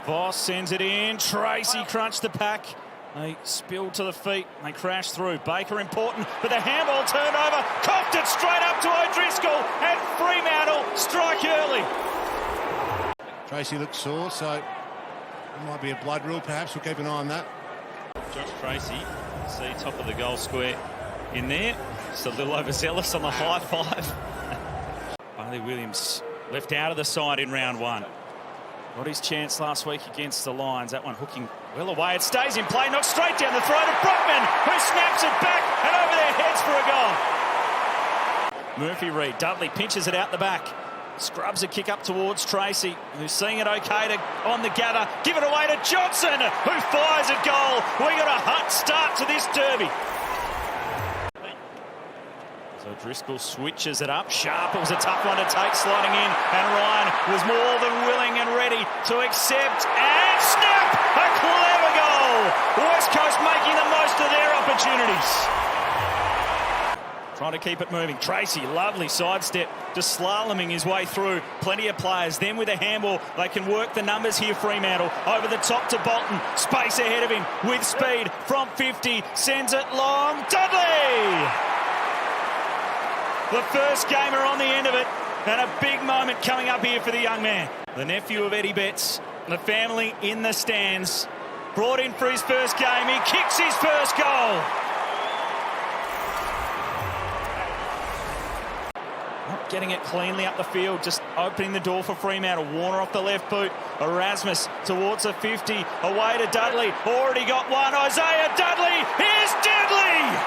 Voss sends it in. Tracy crunched the pack. They spilled to the feet. They crashed through. Baker important, but the handball turned over. Cocked it straight up to O'Driscoll, and Fremantle strike early. Tracy looks sore, so it might be a blood rule perhaps. We'll keep an eye on that. Josh Tracy, see top of the goal square in there. Just a little overzealous on the high five. Bailey Williams left out of the side in round one. Got his chance last week against the Lions. That one hooking well away. It stays in play, knocked straight down the throat of Brockman, who snaps it back and over their heads for a goal. Murphy Reid, Dudley pinches it out the back. Scrubs a kick up towards Tracy, who's seeing it okay to on the gather. Give it away to Johnson, who fires a goal. We got a hot start to this derby. So Driscoll switches it up. Sharp, it was a tough one to take, sliding in. And Ryan was more than willing and ready to accept. And snap! A clever goal! West Coast making the most of their opportunities. Trying to keep it moving. Tracy, lovely sidestep, just slaloming his way through. Plenty of players. Then with a handball, they can work the numbers here, Fremantle. Over the top to Bolton. Space ahead of him with speed from 50. Sends it long. Dudley! The first gamer on the end of it, and a big moment coming up here for the young man. The nephew of Eddie Betts, the family in the stands. Brought in for his first game. He kicks his first goal. Not getting it cleanly up the field, just opening the door for Fremantle. Warner off the left boot. Erasmus towards the 50. Away to Dudley. Already got one. Isaiah Dudley is deadly!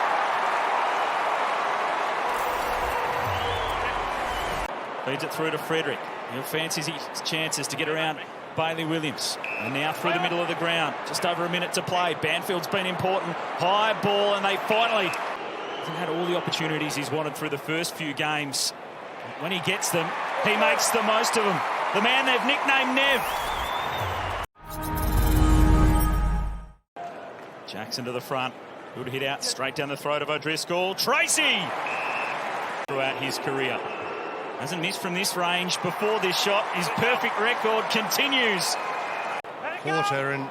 Feeds it through to Frederick. He'll fancy his chances to get around Bailey Williams. And now through the middle of the ground. Just over a minute to play. Banfield's been important. High ball, and they finally... Hasn't had all the opportunities he's wanted through the first few games. When he gets them, he makes the most of them. The man they've nicknamed Nev. Jackson to the front. Good hit out straight down the throat of O'Driscoll. Tracy! Throughout his career. Hasn't missed from this range before this shot. His perfect record continues. Quarter, and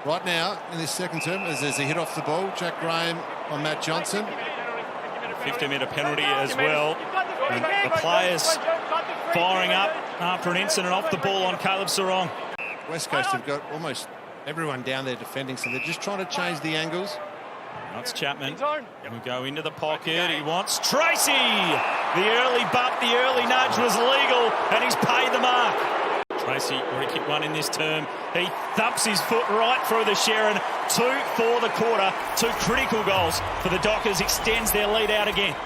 right now in this second term, as there's a hit off the ball, Jack Graham on Matt Johnson. 15-metre penalty as well. And the players firing up after an incident off the ball on Caleb Sarong. West Coast have got almost everyone down there defending, so they're just trying to change the angles. That's Chapman. He'll go into the pocket. He wants Tracy. The early bump, the early nudge was legal, and he's paid the mark. Tracy already kicked one in this term. He thumps his foot right through the Sharon. 2 for the quarter. 2 critical goals for the Dockers. Extends their lead out again.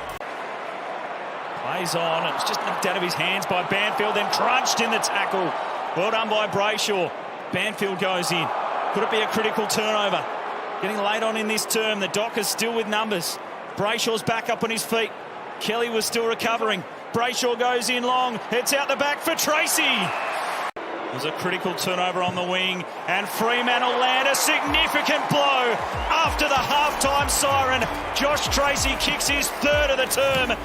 Plays on. It was just knocked out of his hands by Banfield, then crunched in the tackle. Well done by Brayshaw. Banfield goes in. Could it be a critical turnover? Getting late on in this term. The Dockers still with numbers. Brayshaw's back up on his feet. Kelly was still recovering. Brayshaw goes in long. Heads out the back for Tracy. There's a critical turnover on the wing. And Fremantle land a significant blow after the halftime siren. Josh Tracy kicks his 3rd of the term.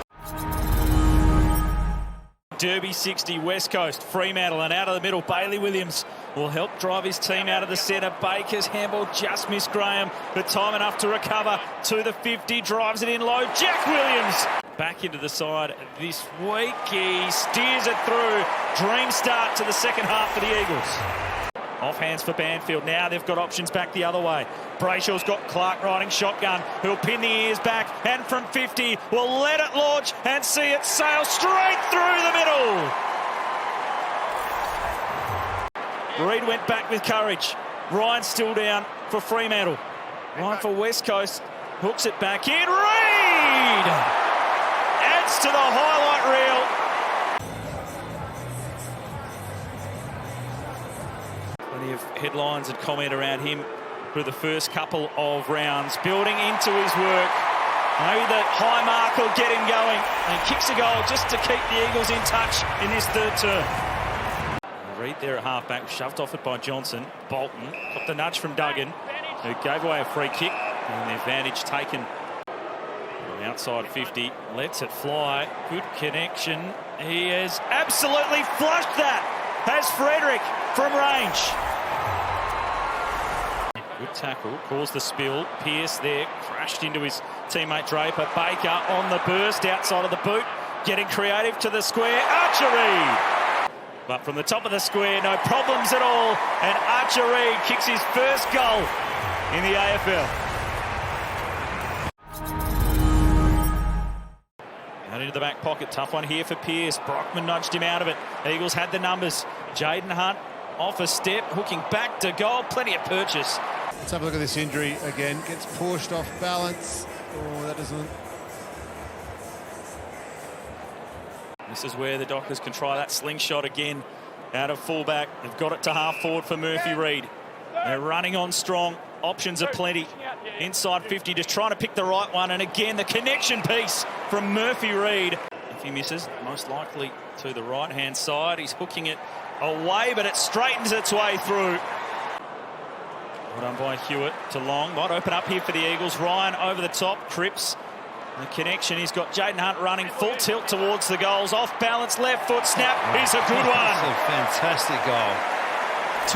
Derby 60, West Coast, Fremantle, and out of the middle, Bailey Williams will help drive his team out of the centre. Baker's handball just missed Graham, but time enough to recover to the 50, drives it in low. Jack Williams back into the side this week. He steers it through. Dream start to the second half for the Eagles. Off hands for Banfield. Now they've got options back the other way. Brayshaw's got Clark riding shotgun, who'll pin the ears back, and from 50 will let it launch and see it sail straight through the middle. Reid went back with courage. Ryan still down for Fremantle. Ryan for West Coast hooks it back in. Reid adds to the highlight reel. Plenty of headlines and comment around him through the first couple of rounds, building into his work. Maybe the high mark will get him going. And he kicks a goal just to keep the Eagles in touch in this 3rd term. Reid there at half-back, shoved off it by Johnson. Bolton got the nudge from Duggan, who gave away a free kick. And the advantage taken from outside 50. Lets it fly. Good connection. He has absolutely flushed that. Has Frederick from range. Good tackle, caused the spill. Pearce there, crashed into his teammate Draper. Baker on the burst, outside of the boot, getting creative to the square. Archer! But from the top of the square, no problems at all. And Archer kicks his first goal in the AFL. Out into the back pocket, tough one here for Pearce. Brockman nudged him out of it. Eagles had the numbers. Jaden Hunt off a step, hooking back to goal. Plenty of purchase. Let's have a look at this injury again. Gets pushed off balance. Oh, that doesn't... This is where the Dockers can try that slingshot again out of fullback. They've got it to half forward for Murphy Reid. They're running on strong. Options are plenty. Inside 50, just trying to pick the right one. And again, the connection piece from Murphy Reid. If he misses, most likely to the right-hand side. He's hooking it away, but it straightens its way through. Well done by Hewitt to Long. Might open up here for the Eagles. Ryan over the top. Cripps. The connection. He's got Jaden Hunt running full tilt towards the goals. Off balance, left foot snap. Here's a good one. That's a fantastic goal.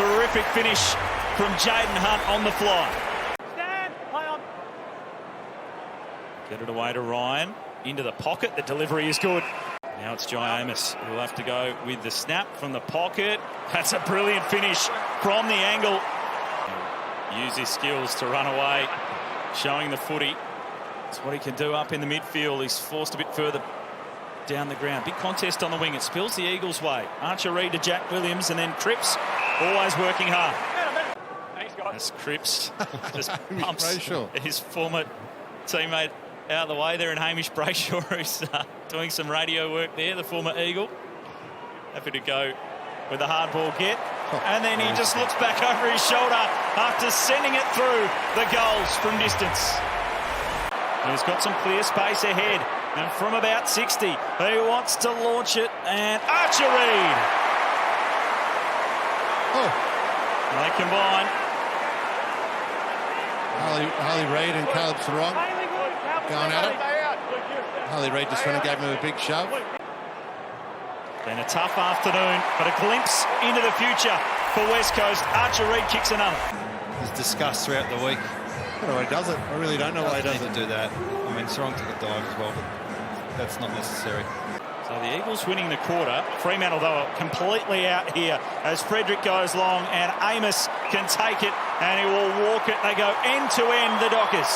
Terrific finish from Jaden Hunt on the fly. Stand, play on. Get it away to Ryan. Into the pocket. The delivery is good. Now it's Jai Amos who'll have to go with the snap from the pocket. That's a brilliant finish from the angle. Use his skills to run away, showing the footy. It's what he can do up in the midfield. He's forced a bit further down the ground. Big contest on the wing. It spills the Eagles' way. Archer Reid to Jack Williams, and then Cripps always working hard. As Cripps just pumps his former teammate out of the way there, and Hamish Brayshaw, who's doing some radio work there, the former Eagle. Happy to go with a hard ball get. And then he just looks back over his shoulder after sending it through the goals from distance. And he's got some clear space ahead. And from about 60, he wants to launch it. And Archer Reid. Oh. They combine. Harley Reid and Caleb Sarong going at it. Harley Reid just gave him a big shove. Been a tough afternoon, but a glimpse into the future for West Coast. Archer Reid kicks another. He's discussed throughout the week. I don't know why he does it. I really don't know why he does it. Do that. I mean, Sarong took a dive as well, but that's not necessary. So the Eagles winning the quarter. Fremantle, though, are completely out here as Frederick goes long and Amos can take it and he will walk it. They go end to end, the Dockers.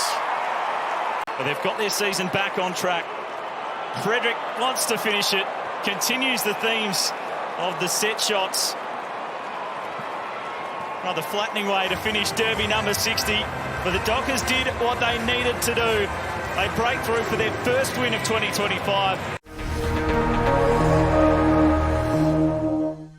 But they've got their season back on track. Frederick wants to finish it. Continues the themes of the set shots. Rather flattening way to finish Derby number 60. But the Dockers did what they needed to do. They break through for their first win of 2025.